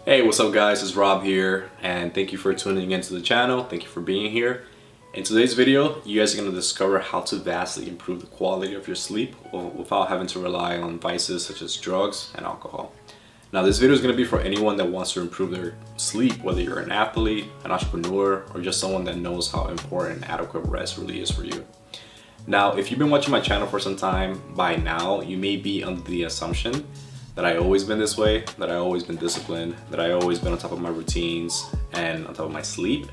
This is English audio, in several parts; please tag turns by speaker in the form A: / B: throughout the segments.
A: Hey, what's up guys? It's Rob here, and thank you for tuning into the channel. Thank you for being here. In today's video, you guys are going to discover how to vastly improve the quality of your sleep without having to rely on vices such as drugs and alcohol. Now this video is going to be for anyone that wants to improve their sleep, whether you're an athlete, an entrepreneur, or just someone that knows how important adequate rest really is for you. Now, if you've been watching my channel for some time, by now you may be under the assumption that I always been this way, that I always been disciplined, that I always been on top of my routines and on top of my sleep.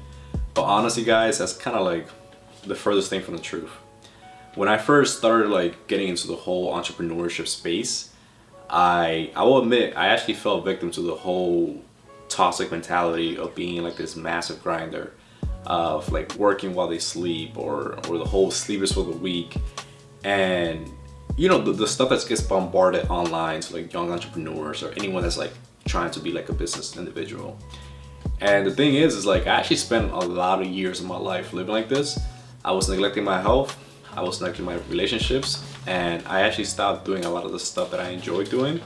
A: But honestly guys, that's kind of like the furthest thing from the truth. When I first started like getting into the whole entrepreneurship space, I will admit I actually fell victim to the whole toxic mentality of being like this massive grinder, of like working while they sleep, or the whole sleep is for the weak. And you know, the stuff that gets bombarded online to like young entrepreneurs or anyone that's like trying to be like a business individual. And the thing is like I actually spent a lot of years of my life living like this. I was neglecting my health, I was neglecting my relationships, and I actually stopped doing a lot of the stuff that I enjoyed doing,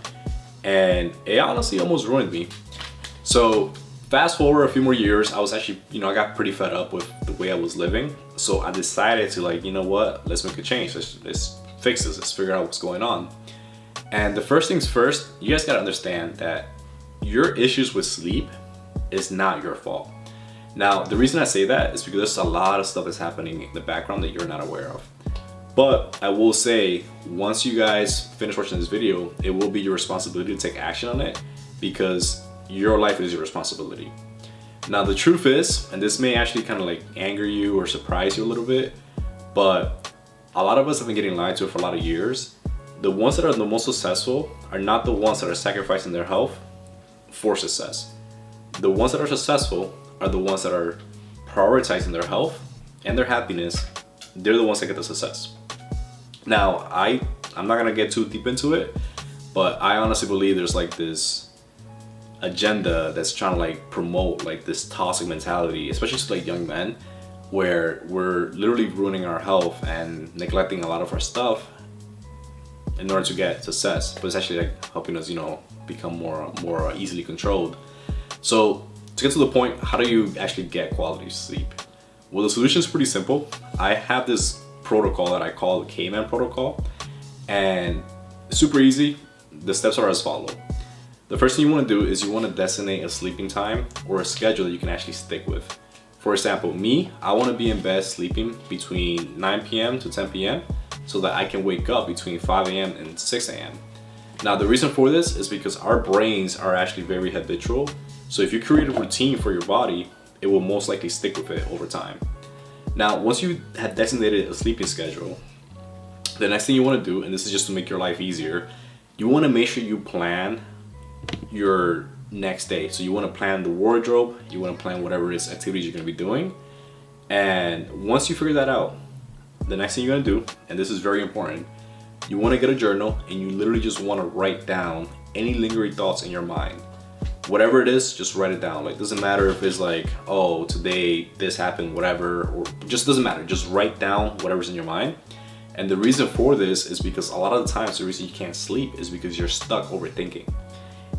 A: and it honestly almost ruined me. So fast forward a few more years, I was actually, I got pretty fed up with the way I was living. So I decided to like, you know what, let's make a change. Let's fix this, let's figure out what's going on. And the first things first, you guys gotta understand that your issues with sleep is not your fault. Now, the reason I say that is because there's a lot of stuff that's happening in the background that you're not aware of. But I will say, once you guys finish watching this video, it will be your responsibility to take action on it, because your life is your responsibility. Now, the truth is, and this may actually kind of like anger you or surprise you a little bit, but a lot of us have been getting lied to for a lot of years. The ones that are the most successful are not the ones that are sacrificing their health for success. The ones that are successful are the ones that are prioritizing their health and their happiness. They're the ones that get the success. Now, I'm not gonna get too deep into it, but I honestly believe there's like this agenda that's trying to like promote like this toxic mentality, especially to like young men, where we're literally ruining our health and neglecting a lot of our stuff in order to get success, but it's actually like helping us, become more easily controlled. So to get to the point, how do you actually get quality sleep? Well, the solution is pretty simple. I have this protocol that I call the K-Man protocol, and it's super easy. The steps are as follow. The first thing you want to do is you want to designate a sleeping time or a schedule that you can actually stick with. For example, me, I want to be in bed sleeping between 9 p.m. to 10 p.m. so that I can wake up between 5 a.m. and 6 a.m. Now, the reason for this is because our brains are actually very habitual. So if you create a routine for your body, it will most likely stick with it over time. Now, once you have designated a sleeping schedule, the next thing you want to do, and this is just to make your life easier, you want to make sure you plan your next day. So you want to plan the wardrobe, you want to plan whatever it is activities you're going to be doing. And once you figure that out, the next thing you're going to do, and this is very important, you want to get a journal and you literally just want to write down any lingering thoughts in your mind. Whatever it is, just write it down. Like, doesn't matter if it's like, oh, today this happened, whatever, or just doesn't matter. Just write down whatever's in your mind. And the reason for this is because a lot of the times the reason you can't sleep is because you're stuck overthinking.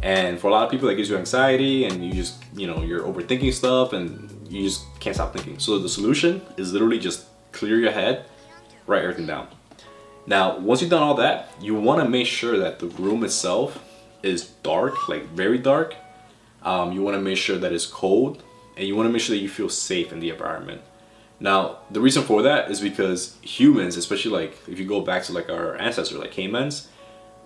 A: And for a lot of people, that gives you anxiety, and you just, you're overthinking stuff and you just can't stop thinking. So the solution is literally just clear your head, write everything down. Now, once you've done all that, you want to make sure that the room itself is dark, like very dark. You want to make sure that it's cold, and you want to make sure that you feel safe in the environment. Now, the reason for that is because humans, especially like if you go back to like our ancestors, like caimans,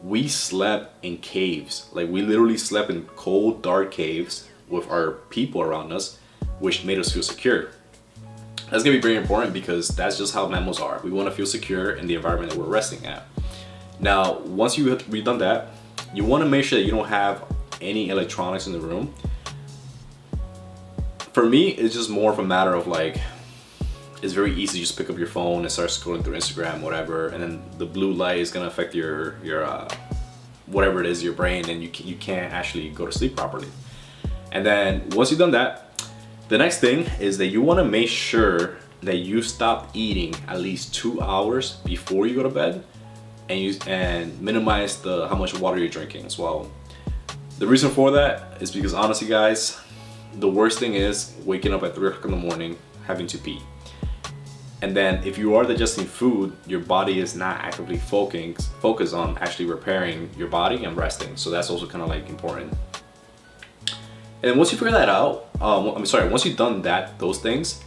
A: we slept in caves. Like, we literally slept in cold, dark caves with our people around us, which made us feel secure. That's gonna be very important because that's just how mammals are. We want to feel secure in the environment that we're resting at. Now, once you've done that, you want to make sure that you don't have any electronics in the room. For me, it's just more of a matter of like, it's very easy to just pick up your phone and start scrolling through Instagram, whatever, and then the blue light is gonna affect your whatever it is, your brain, and you can't actually go to sleep properly. And then once you've done that, the next thing is that you want to make sure that you stop eating at least 2 hours before you go to bed, and minimize how much water you're drinking as well. The reason for that is because honestly guys, the worst thing is waking up at 3 o'clock in the morning having to pee. And then if you are digesting food, your body is not actively focused on actually repairing your body and resting. So that's also kind of like important. And once you figure that out, once you've done those things,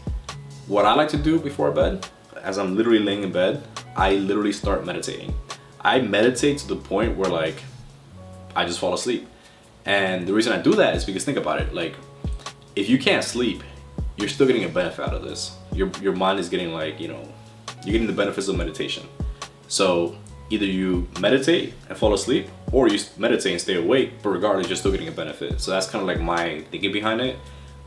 A: what I like to do before bed, as I'm literally laying in bed, I literally start meditating. I meditate to the point where like I just fall asleep. And the reason I do that is because think about it, like if you can't sleep, you're still getting a benefit out of this. Your mind is getting like, you know, you're getting the benefits of meditation. So either you meditate and fall asleep, or you meditate and stay awake, but regardless, you're still getting a benefit. So that's kind of like my thinking behind it.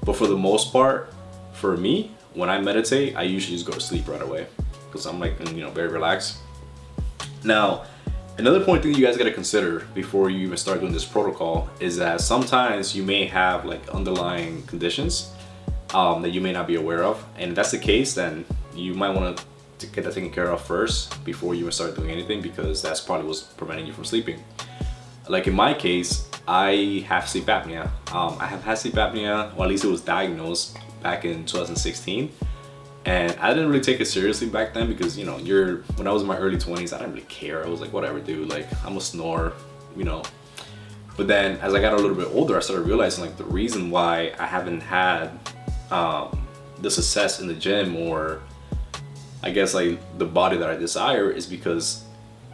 A: But for the most part, for me, when I meditate, I usually just go to sleep right away because I'm like, you know, very relaxed. Now, another point that you guys got to consider before you even start doing this protocol is that sometimes you may have like underlying conditions that you may not be aware of, and if that's the case, then you might want to get that taken care of first before you even start doing anything, because that's probably what's preventing you from sleeping. Like in my case, I have sleep apnea. I have had sleep apnea, or at least it was diagnosed back in 2016, and I didn't really take it seriously back then because, you know, when I was in my early 20s, I didn't really care. I was like, whatever, dude, like I'm a snore, you know. But then as I got a little bit older, I started realizing like the reason why I haven't had the success in the gym, or I guess like the body that I desire, is because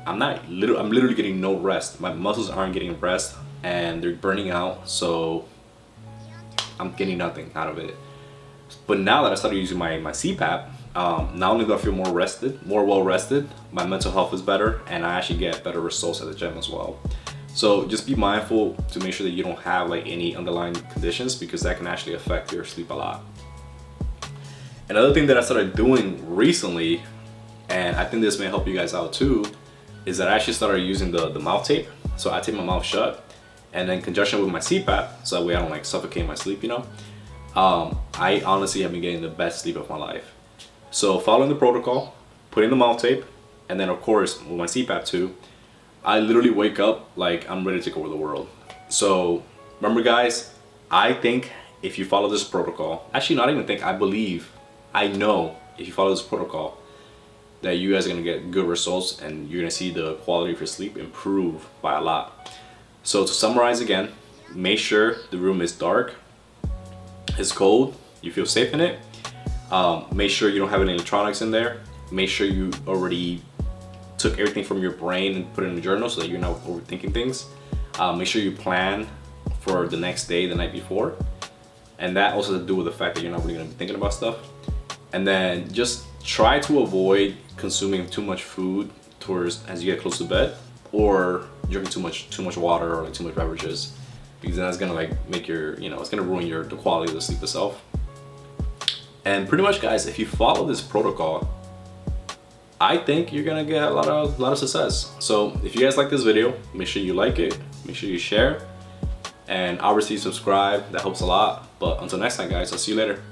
A: I'm literally getting no rest. My muscles aren't getting rest and they're burning out, so I'm getting nothing out of it. But now that I started using my CPAP, not only do I feel more well rested, my mental health is better, and I actually get better results at the gym as well. So just be mindful to make sure that you don't have like any underlying conditions, because that can actually affect your sleep a lot. Another thing that I started doing recently, and I think this may help you guys out too, is that I actually started using the mouth tape. So I tape my mouth shut, and in conjunction with my CPAP, so that way I don't like suffocate my sleep, you know. I honestly have been getting the best sleep of my life. So following the protocol, putting the mouth tape, and then of course with my CPAP too, I literally wake up like I'm ready to take over the world. So remember guys, I think if you follow this protocol, actually not even think, I know if you follow this protocol that you guys are gonna get good results and you're gonna see the quality of your sleep improve by a lot. So to summarize again, make sure the room is dark, it's cold, you feel safe in it. Make sure you don't have any electronics in there. Make sure you already took everything from your brain and put it in a journal so that you're not overthinking things. Make sure you plan for the next day, the night before. And that also has to do with the fact that you're not really gonna be thinking about stuff. And then just try to avoid consuming too much food as you get close to bed, or drinking too much water or like too much beverages, because then that's gonna like make it's gonna ruin the quality of the sleep itself. And pretty much guys, if you follow this protocol, I think you're gonna get a lot of success. So if you guys like this video, make sure you like it, make sure you share, and obviously subscribe. That helps a lot. But until next time guys, I'll see you later.